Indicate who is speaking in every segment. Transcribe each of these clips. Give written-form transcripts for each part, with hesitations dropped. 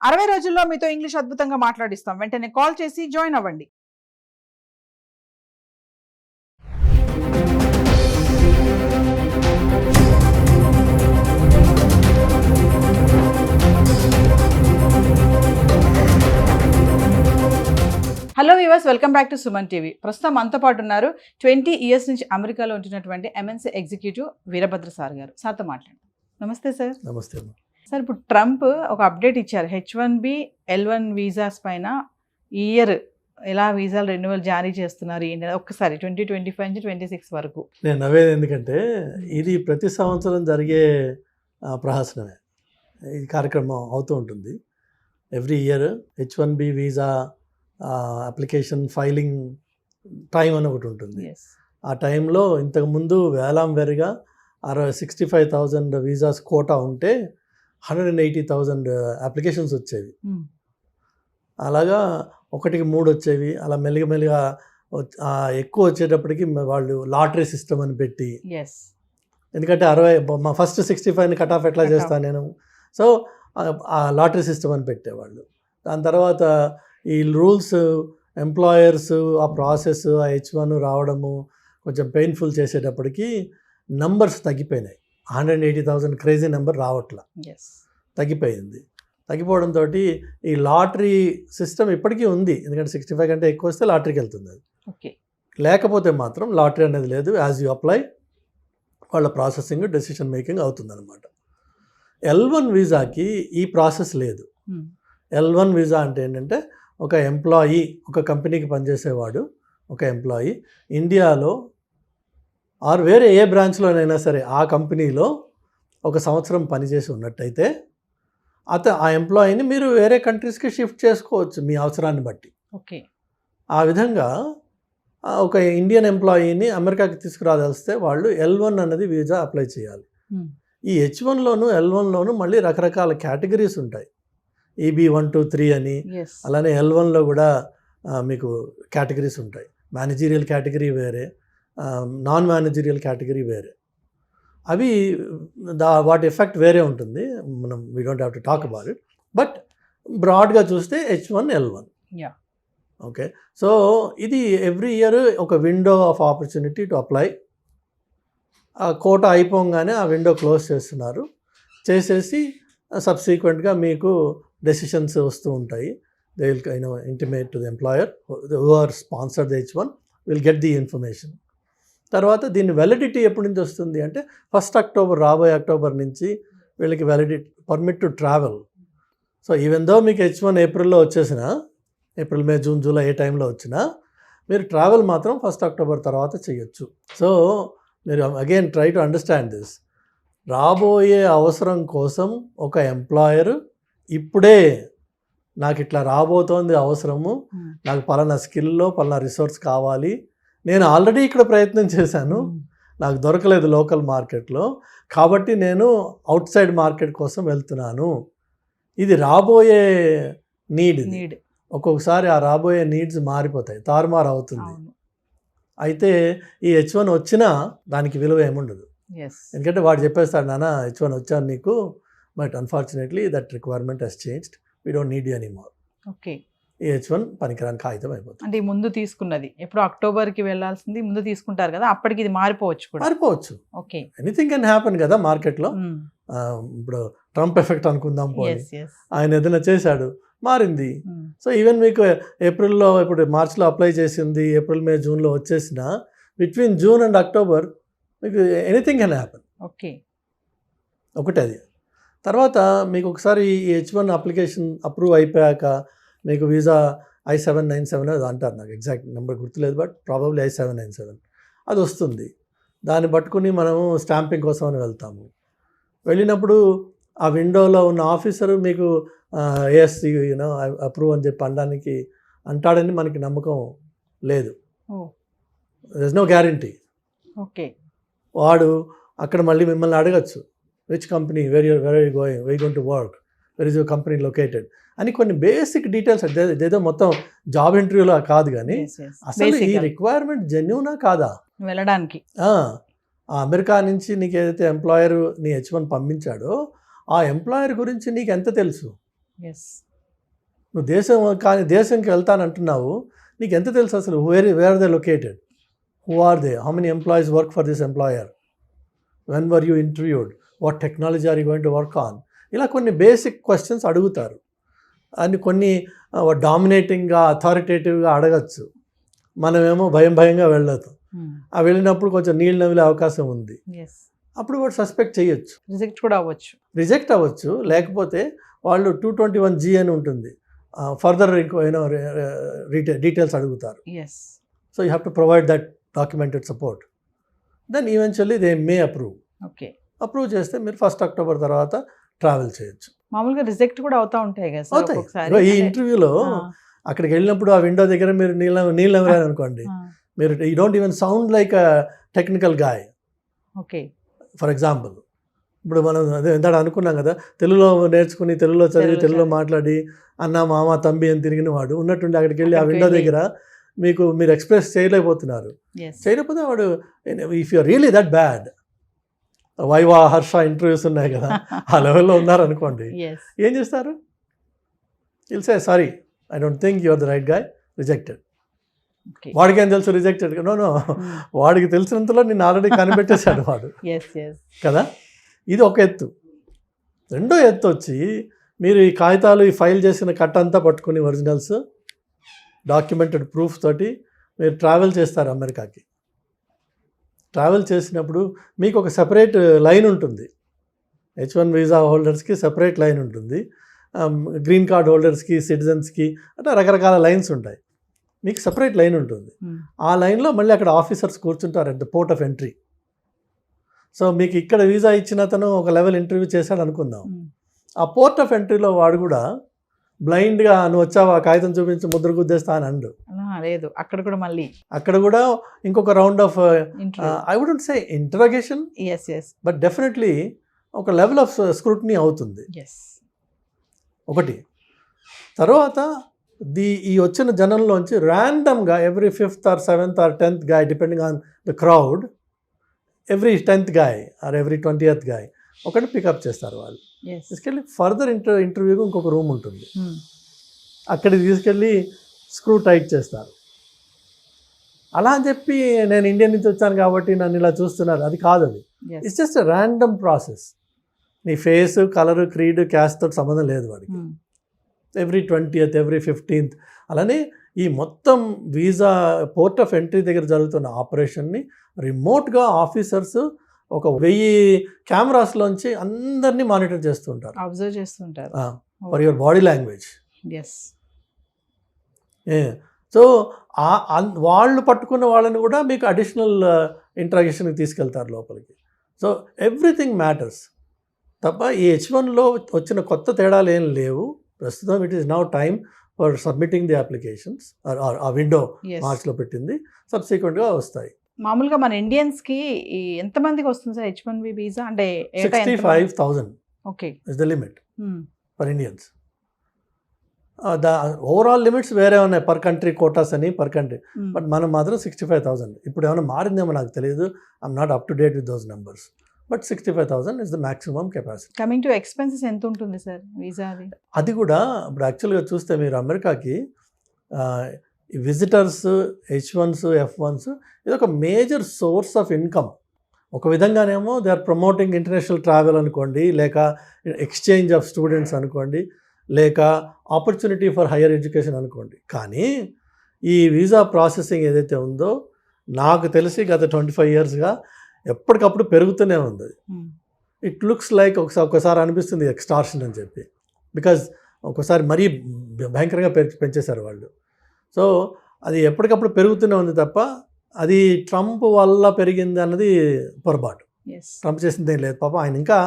Speaker 1: 60 రోజుల్లో మీతో ఇంగ్లీష్ అద్భుతంగా మాట్లాడిస్తాం. వెంటనే కాల్ చేసి జాయిన్ అవ్వండి. Hello viewers, welcome back to Suman TV. ప్రస్తుతం మనతో పాటు ఉన్నారు 20 ఇయర్స్ నుంచి అమెరికాలో ఉంటున్నటువంటి ఎంఎన్సీ ఎగ్జిక్యూటివ్ వీరభద్ర సార్ గారు. సార్తో మాట్లాడండి. నమస్తే సార్.
Speaker 2: నమస్తే
Speaker 1: సార్, ఇప్పుడు ట్రంప్ ఒక అప్డేట్ ఇచ్చారు. H1B L1 వీసాస్ పైన ఈ ఇయర్ ఎలా వీసాలు రెన్యువల్ జారీ చేస్తున్నారు ఒక్కసారి 2025 నుంచి 26 వరకు.
Speaker 2: నేను నవ్వేది ఎందుకంటే ఇది ప్రతి సంవత్సరం జరిగే ప్రహసనమే. ఈ కార్యక్రమం అవుతూ ఉంటుంది. Every year H1B visa application filing time అని ఒకటి ఉంటుంది. ఆ టైంలో ఇంతకుముందు వేలాంవెరిగా 65,000 వీసాస్ కోటా ఉంటే 180,000 అప్లికేషన్స్ వచ్చేవి. అలాగా 1కి 3 వచ్చేవి. అలా మెల్లిగా ఎక్కువ వచ్చేటప్పటికి వాళ్ళు లాటరీ సిస్టమ్ అని పెట్టి, ఎందుకంటే 60 మా ఫస్ట్ 65ని కట్ ఆఫ్ ఎట్లా చేస్తాను నేను, సో ఆ లాటరీ సిస్టమ్ అని పెట్టేవాళ్ళు. దాని తర్వాత ఈ రూల్స్, ఎంప్లాయర్స్, ఆ ప్రాసెస్, ఆ H1 రావడము కొంచెం పెయిన్ఫుల్ చేసేటప్పటికి నంబర్స్ తగ్గిపోయినాయి. 180,000 క్రేజీ నెంబర్ రావట్లా, తగ్గిపోయింది. తగ్గిపోవడంతో ఈ లాటరీ సిస్టమ్ ఇప్పటికీ ఉంది. ఎందుకంటే 65 కంటే ఎక్కువ వస్తే లాటరీకి వెళ్తుంది. అది లేకపోతే మాత్రం లాటరీ అనేది లేదు. యాజ్ యూ అప్లై వాళ్ళ ప్రాసెసింగ్, డెసిషన్ మేకింగ్ అవుతుందన్నమాట. L1 వీసాకి ఈ ప్రాసెస్ లేదు. L1 వీసా అంటే ఏంటంటే ఒక ఎంప్లాయీ, ఒక కంపెనీకి పనిచేసేవాడు, ఒక ఎంప్లాయీ ఇండియాలో ఆర్ వేరే ఏ బ్రాంచ్లోనైనా సరే ఆ కంపెనీలో 1 సంవత్సరం పనిచేసి ఉన్నట్టయితే ఆ ఎంప్లాయీని మీరు వేరే కంట్రీస్కి షిఫ్ట్ చేసుకోవచ్చు మీ అవసరాన్ని బట్టి. ఆ విధంగా ఒక ఇండియన్ ఎంప్లాయీని అమెరికాకి తీసుకురాదలిస్తే వాళ్ళు L1 అన్నది వీసా అప్లై చేయాలి. ఈ H1లోను L1లోను మళ్ళీ రకరకాల కేటగిరీస్ ఉంటాయి. EB1 2 3 అని, అలానే L1లో కూడా మీకు కేటగిరీస్ ఉంటాయి. మేనేజీరియల్ కేటగిరీ వేరే, నాన్ మేనేజీరియల్ కేటగిరీ వేరే. అవి వాటి ఎఫెక్ట్ వేరే ఉంటుంది. మనం we don't have to talk about it. But బ్రాడ్గా చూస్తే H1 L1. ఓకే, సో ఇది ఎవ్రీ ఇయర్ ఒక window of opportunity to apply. ఆ కోటా అయిపోగానే ఆ విండో క్లోజ్ చేస్తున్నారు. చేసేసి సబ్సీక్వెంట్గా మీకు డెసిషన్స్ వస్తూ ఉంటాయి. They will intimate to the employer who are sponsored H1 will get the information. తర్వాత దీని వ్యాలిడిటీ ఎప్పటి నుంచి వస్తుంది అంటే 1 అక్టోబర్, రాబోయే అక్టోబర్ నుంచి వీళ్ళకి validity, permit to travel. So even though మీకు H1 ఏప్రిల్లో వచ్చేసినా, ఏప్రిల్, మే, జూన్, జూలై ఏ టైంలో వచ్చినా మీరు ట్రావెల్ మాత్రం 1 అక్టోబర్ తర్వాత చేయొచ్చు. సో మీరు again try to understand this. రాబోయే అవసరం కోసం ఒక ఎంప్లాయర్ ఇప్పుడే నాకు ఇట్లా రాబోతోంది అవసరము, నాకు పలానా స్కిల్లో పలానా రిసోర్స్ కావాలి, నేను ఆల్రెడీ ఇక్కడ ప్రయత్నం చేశాను, నాకు దొరకలేదు లోకల్ మార్కెట్లో, కాబట్టి నేను అవుట్ సైడ్ మార్కెట్ కోసం వెళ్తున్నాను. ఇది రాబోయే నీడ్. ఒక్కొక్కసారి ఆ రాబోయే నీడ్స్ మారిపోతాయి, తారుమారు అవుతుంది. అయితే ఈ H1 వచ్చినా దానికి విలువ ఏముండదు. ఎందుకంటే వాడు చెప్పేస్తాడు, నాన్న H1 వచ్చాను నీకు, but unfortunately that requirement has changed, we don't need you anymore. ఈ H1 పనికిరాని కాగితం అయిపోతుంది.
Speaker 1: అంటే ముందు తీసుకున్నది ఎప్పుడు అక్టోబర్కి వెళ్ళాల్సింది ముందు తీసుకుంటారు కదా, అప్పటికి ఇది మారిపోవచ్చు. ఎనీథింగ్ కెన్ హ్యాపెన్ కదా మార్కెట్లో. ఇప్పుడు ట్రంప్ ఎఫెక్ట్ అనుకుందాం పోయి, ఆయన ఏదైనా చేశాడు, మారింది. సో ఈవెన్ మీకు ఏప్రిల్లో, ఇప్పుడు మార్చ్లో అప్లై చేసింది, ఏప్రిల్, మే, జూన్లో వచ్చేసిన బిట్వీన్ జూన్ అండ్ అక్టోబర్ మీకు ఎనీథింగ్ కెన్ హ్యాపెన్. ఒకటి అది. తర్వాత మీకు ఒకసారి ఈ H1 అప్లికేషన్ అప్రూవ్ అయిపోయాక మీకు వీసా I-797 అది అంటారు, నాకు ఎగ్జాక్ట్ నెంబర్ గుర్తులేదు, బట్ ప్రాబబ్లీ I-797 అది వస్తుంది. దాన్ని పట్టుకుని మనము స్టాంపింగ్ కోసం అని వెళ్తాము. వెళ్ళినప్పుడు ఆ విండోలో ఉన్న ఆఫీసరు మీకు ఎస్ అప్రూవ్ అని చెప్పి అనడానికి అంటాడని మనకి నమ్మకం లేదు. There is no guarantee. వాడు అక్కడ మళ్ళీ మిమ్మల్ని అడగచ్చు, which company, where you going, where going to work, where is your company located అని కొన్ని బేసిక్ డీటెయిల్స్. ఇదేదో మొత్తం జాబ్ ఇంటర్వ్యూలో కాదు, కానీ అసలు ఈ రిక్వైర్మెంట్ జెన్యూనా కాదా వెళ్ళడానికి.
Speaker 2: ఆ అమెరికా నుంచి నీకు ఏదైతే ఎంప్లాయర్ నీ H1 పంపించాడో ఆ ఎంప్లాయర్ గురించి నీకు ఎంత తెలుసు? నువ్వు దేశంకి వెళ్తానంటున్నావు, నీకు ఎంత తెలుసు అసలు where they located, who are they, how many employees work for this employer, when were you interviewed, what technology are you going to work on, ఇలా కొన్ని బేసిక్ క్వశ్చన్స్ అడుగుతారు. అని కొన్ని డామినేటింగ్గా అథారిటేటివ్గా అడగచ్చు, మనమేమో భయంగా వెళ్ళదు. ఆ వెళ్ళినప్పుడు కొంచెం నీళ్ళు నమిలే అవకాశం ఉంది, అప్పుడు వాడు సస్పెక్ట్ చేయొచ్చు, రిజెక్ట్ అవ్వచ్చు. లేకపోతే వాళ్ళు 221G అని ఉంటుంది, ఫర్దర్ డీటెయిల్స్ అడుగుతారు. So you have to provide that documented support. Then eventually they may approve చేస్తే మీరు 1 October తర్వాత ట్రావెల్ చేయొచ్చు.
Speaker 3: మామూలుగా రిజెక్ట్ కూడా అవుతాయి కదా
Speaker 2: అవుతాయి. ఈ ఇంటర్వ్యూలో అక్కడికి వెళ్ళినప్పుడు ఆ విండో దగ్గర మీరు నీళ్ళు నమిరారు అనుకోండి, మీరు you don't even sound like a technical guy. For example, ఇప్పుడు మనం అదే ఎంత అనుకున్నాం కదా, తెలుగులో నేర్చుకుని, తెలుగులో చదివి, తెలుగులో మాట్లాడి అన్న మామ తంబి అని తిరిగిన వాడు ఉన్నట్టుండి అక్కడికి వెళ్ళి ఆ విండో దగ్గర మీరు ఎక్స్ప్రెస్ చేయలేకపోతున్నారు. చేయలేకపోతే వాడు, if you are really that bad, Viva Harsha interviews ఉన్నాయి కదా, ఆ లెవెల్లో ఉన్నారనుకోండి, ఏం చేస్తారు? Will say sorry, I don't think you are the right guy, rejected. వాడికి ఏం తెలుసు రిజెక్టెడ్? నో, వాడికి తెలిసినంతలో నేను ఆల్రెడీ కనిపెట్టేశాడు వాడు కదా. ఇది ఒక ఎత్తు. రెండో ఎత్తు వచ్చి మీరు ఈ కాగితాలు, ఈ ఫైల్ చేసిన కట్ట అంతా పట్టుకుని ఒరిజినల్స్, డాక్యుమెంటెడ్ ప్రూఫ్ తోటి మీరు ట్రావెల్ చేస్తారు అమెరికాకి. ట్రావెల్ చేసినప్పుడు మీకు ఒక సెపరేట్ లైన్ ఉంటుంది. H1 వీసా హోల్డర్స్కి సెపరేట్ లైన్ ఉంటుంది, గ్రీన్ కార్డ్ హోల్డర్స్కి, సిటిజన్స్కి అంటే రకరకాల లైన్స్ ఉంటాయి. మీకు సెపరేట్ లైన్ ఉంటుంది. ఆ లైన్లో మళ్ళీ అక్కడ ఆఫీసర్స్ కూర్చుంటారు at the port of entry. So మీకు ఇక్కడ వీసా ఇచ్చిన అతను ఒక లెవెల్ ఇంటర్వ్యూ చేశాడు అనుకుందాం, ఆ పోర్ట్ ఆఫ్ ఎంట్రీలో వాడు కూడా బ్లైండ్గా నువ్వు వచ్చావా కాగితం చూపించి ముద్ర గుద్దేస్తా అని అండు.
Speaker 3: లేదు, అక్కడ
Speaker 2: కూడా ఇంకొక round of I wouldn't say interrogation, but definitely ఒక లెవెల్ ఆఫ్ స్క్రూటినీ అవుతుంది. ఒకటి. తర్వాత ఈ వచ్చిన జనంలోంచి ర్యాండమ్గా every 5th or 7th or 10th guy, depending on the crowd, every 10th guy or every 20th guy ఒకటి పికప్ చేస్తారు వాళ్ళు. తీసుకెళ్ళి ఫర్దర్ ఇంటర్వ్యూకి ఇంకొక రూమ్ ఉంటుంది, అక్కడికి తీసుకెళ్ళి స్క్రూ టైట్ చేస్తారు. అలా అని చెప్పి నేను ఇండియా నుంచి వచ్చాను కాబట్టి నన్ను ఇలా చూస్తున్నారు, అది కాదు. అది ఇట్స్ జస్ట్ ర్యాండమ్ ప్రాసెస్. నీ ఫేస్, కలర్, క్రీడ్, క్యాస్ట్ తోటి సంబంధం లేదు వాడికి. Every 20th, every 15th. అలానే ఈ మొత్తం వీసా పోర్ట్ ఆఫ్ ఎంట్రీ దగ్గర జరుగుతున్న ఆపరేషన్ని రిమోట్గా ఆఫీసర్స్ ఒక 1000 కెమెరాస్లోంచి అందరినీ మానిటర్ చేస్తుంటారు,
Speaker 3: అబ్జర్వ్ చేస్తుంటారు
Speaker 2: for your body language. So వాళ్ళు పట్టుకున్న వాళ్ళని కూడా మీకు అడిషనల్ ఇంటరాగేషన్కి తీసుకెళ్తారు లోపలికి. సో ఎవ్రీథింగ్ మ్యాటర్స్ తప్ప ఈ H1లో వచ్చిన కొత్త తేడాలు ఏం లేవు ప్రస్తుతం. It is now time for submitting the applications. ఆ విండో మార్చ్లో పెట్టింది, సబ్సిక్వెంట్గా వస్తాయి.
Speaker 3: మామూలుగా మన ఇండియన్స్కి ఎంతమందికి వస్తుంది సార్ H1B వీసా? అంటే
Speaker 2: 65,000 is the limit for Indians. Overall limits వేరే ఉన్నాయి, పర్ కంట్రీ కోటాస్ అని, పర్ కంట్రీ. బట్ మనం మాత్రం 65,000. ఇప్పుడు ఏమైనా మారిందేమో నాకు తెలియదు, I'm not up to date with those numbers. But 65,000 is the maximum capacity.
Speaker 3: Coming to expenses ఎంత ఉంటుంది సార్ వీసా?
Speaker 2: అది కూడా ఇప్పుడు యాక్చువల్గా చూస్తే మీరు అమెరికాకి విజిటర్స్, H1s, F1s ఇది ఒక మేజర్ సోర్స్ ఆఫ్ ఇన్కమ్. ఒక విధంగానేమో they are promoting international travel అనుకోండి, లేక ఎక్స్చేంజ్ ఆఫ్ స్టూడెంట్స్ అనుకోండి, లేక ఆపర్చునిటీ ఫర్ హయ్యర్ ఎడ్యుకేషన్ అనుకోండి. కానీ ఈ వీసా ప్రాసెసింగ్ ఏదైతే ఉందో నాకు తెలిసి గత 25 yearsగా ఎప్పటికప్పుడు పెరుగుతూనే ఉంది. ఇట్ లుక్స్ లైక్ ఒకసారి అనిపిస్తుంది ఎక్స్టార్షన్ అని చెప్పి, బికాజ్ ఒకసారి మరీ భయంకరంగా పెంచేశారు వాళ్ళు. సో అది ఎప్పటికప్పుడు పెరుగుతూనే ఉంది తప్ప అది ట్రంప్ వల్ల పెరిగింది అన్నది పొరపాటు. ట్రంప్ చేసింది ఏం లేదు పాపం. ఆయన ఇంకా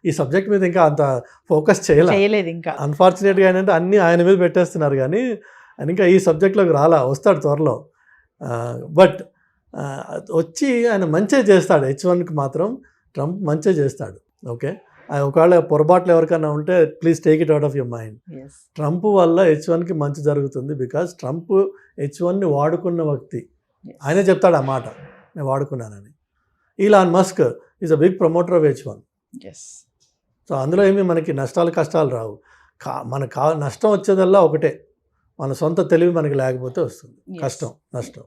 Speaker 2: ఈ సబ్జెక్ట్ మీద ఇంకా అంత ఫోకస్ చేయలేదు. ఇంకా అన్ఫార్చునేట్గా ఏంటంటే అన్నీ ఆయన మీద పెట్టేస్తున్నారు, కానీ ఆయన ఇంకా ఈ సబ్జెక్ట్లోకి వస్తాడు త్వరలో. బట్ వచ్చి ఆయన మంచిగా చేస్తాడు. H1కి మాత్రం ట్రంప్ మంచిగా చేస్తాడు. ఓకే, ఒకవేళ పొరపాట్లు ఎవరికైనా ఉంటే please take it out of your mind. Trump వల్ల H1కి మంచి జరుగుతుంది, బికాజ్ ట్రంప్ H1ని వాడుకున్న వ్యక్తి. ఆయనే చెప్తాడు ఆ మాట, నేను వాడుకున్నానని. Elon Musk is a big promoter of H1. So అందులో ఏమీ మనకి నష్టాలు కష్టాలు రావు. మనకు నష్టం వచ్చేదల్లా ఒకటే, మన సొంత తెలివి మనకి లేకపోతే వస్తుంది
Speaker 3: Yes.
Speaker 2: నష్టం.